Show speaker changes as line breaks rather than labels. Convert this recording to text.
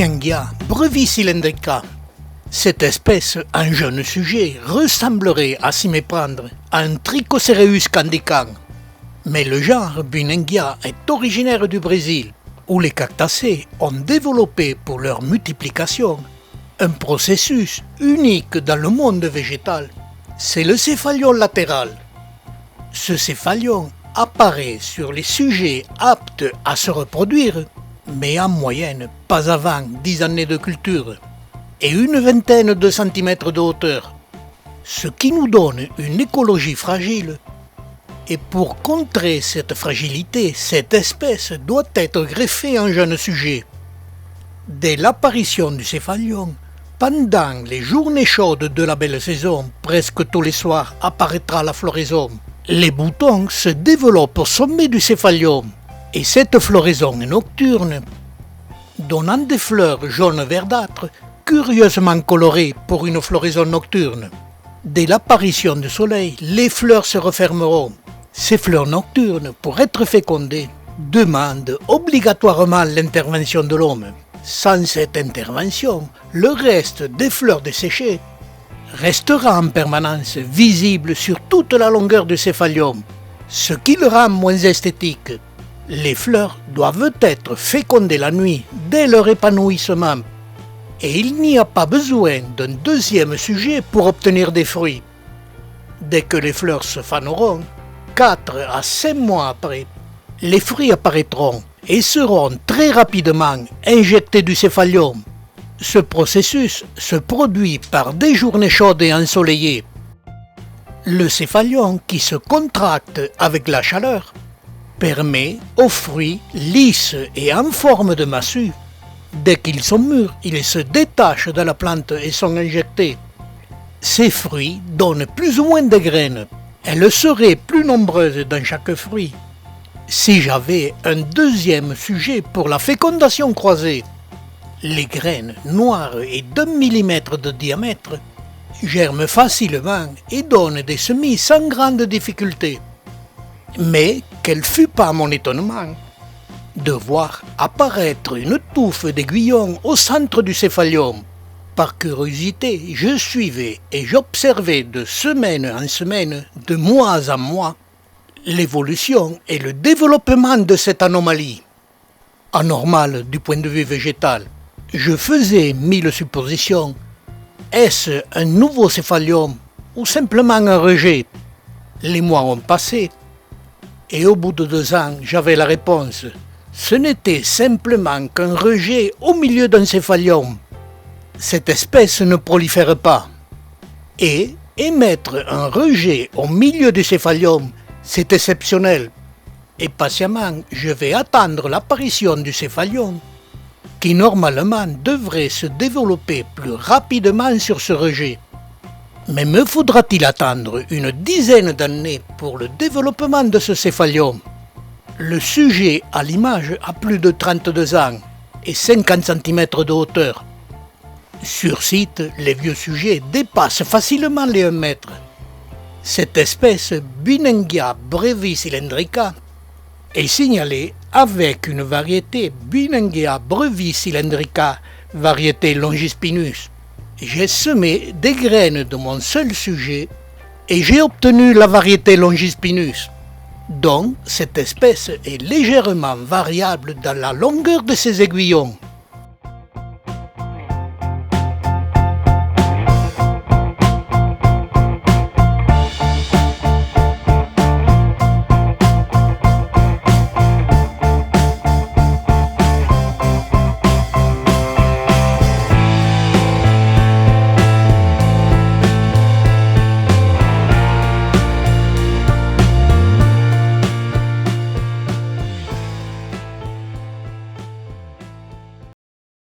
Bunengia brevis-cylindrica. Cette espèce, un jeune sujet, ressemblerait à s'y méprendre à un Trichocereus candican. Mais le genre Bunengia est originaire du Brésil, où les cactacés ont développé pour leur multiplication un processus unique dans le monde végétal. C'est le céphalion latéral. Ce céphalion apparaît sur les sujets aptes à se reproduire, mais en moyenne pas avant 10 années de culture et une vingtaine de centimètres de hauteur, ce qui nous donne une écologie fragile. Et pour contrer cette fragilité, cette espèce doit être greffée en jeune sujet. Dès l'apparition du céphalion, pendant les journées chaudes de la belle saison, presque tous les soirs apparaîtra la floraison. Les boutons se développent au sommet du céphalium et cette floraison est nocturne, donnant des fleurs jaune verdâtres curieusement colorées pour une floraison nocturne. Dès l'apparition du soleil, les fleurs se refermeront. Ces fleurs nocturnes, pour être fécondées, demandent obligatoirement l'intervention de l'homme. Sans cette intervention, le reste des fleurs desséchées restera en permanence visible sur toute la longueur du céphalium, ce qui le rend moins esthétique. Les fleurs doivent être fécondées la nuit dès leur épanouissement, et il n'y a pas besoin d'un deuxième sujet pour obtenir des fruits. Dès que les fleurs se faneront, 4 à 5 mois après, les fruits apparaîtront et seront très rapidement injectés du céphalium. Ce processus se produit par des journées chaudes et ensoleillées. Le céphalion, qui se contracte avec la chaleur, permet aux fruits lisses et en forme de massue. Dès qu'ils sont mûrs, ils se détachent de la plante et sont injectés. Ces fruits donnent plus ou moins de graines. Elles seraient plus nombreuses dans chaque fruit. Si j'avais un deuxième sujet pour la fécondation croisée, les graines noires et d'1 millimètre de diamètre germent facilement et donnent des semis sans grande difficulté. Mais quel fut pas mon étonnement de voir apparaître une touffe d'aiguillons au centre du céphalium. Par curiosité, je suivais et j'observais de semaine en semaine, de mois en mois, l'évolution et le développement de cette anomalie. Anormale du point de vue végétal. Je faisais 1000 suppositions. Est-ce un nouveau céphalium ou simplement un rejet? Les mois ont passé et au bout de 2 ans, j'avais la réponse. Ce n'était simplement qu'un rejet au milieu d'un céphalium. Cette espèce ne prolifère pas. Et émettre un rejet au milieu du céphalium, c'est exceptionnel. Et patiemment, je vais attendre l'apparition du céphalium, qui normalement devrait se développer plus rapidement sur ce rejet. Mais me faudra-t-il attendre une dizaine d'années pour le développement de ce céphalium? Le sujet à l'image a plus de 32 ans et 50 cm de hauteur. Sur site, les vieux sujets dépassent facilement les 1 mètre. Cette espèce Bunengia brevis-cylindrica est signalée avec une variété Bunengia brevis-cylindrica, variété longispinus. J'ai semé des graines de mon seul sujet et j'ai obtenu la variété longispinus. Donc, cette espèce est légèrement variable dans la longueur de ses aiguillons.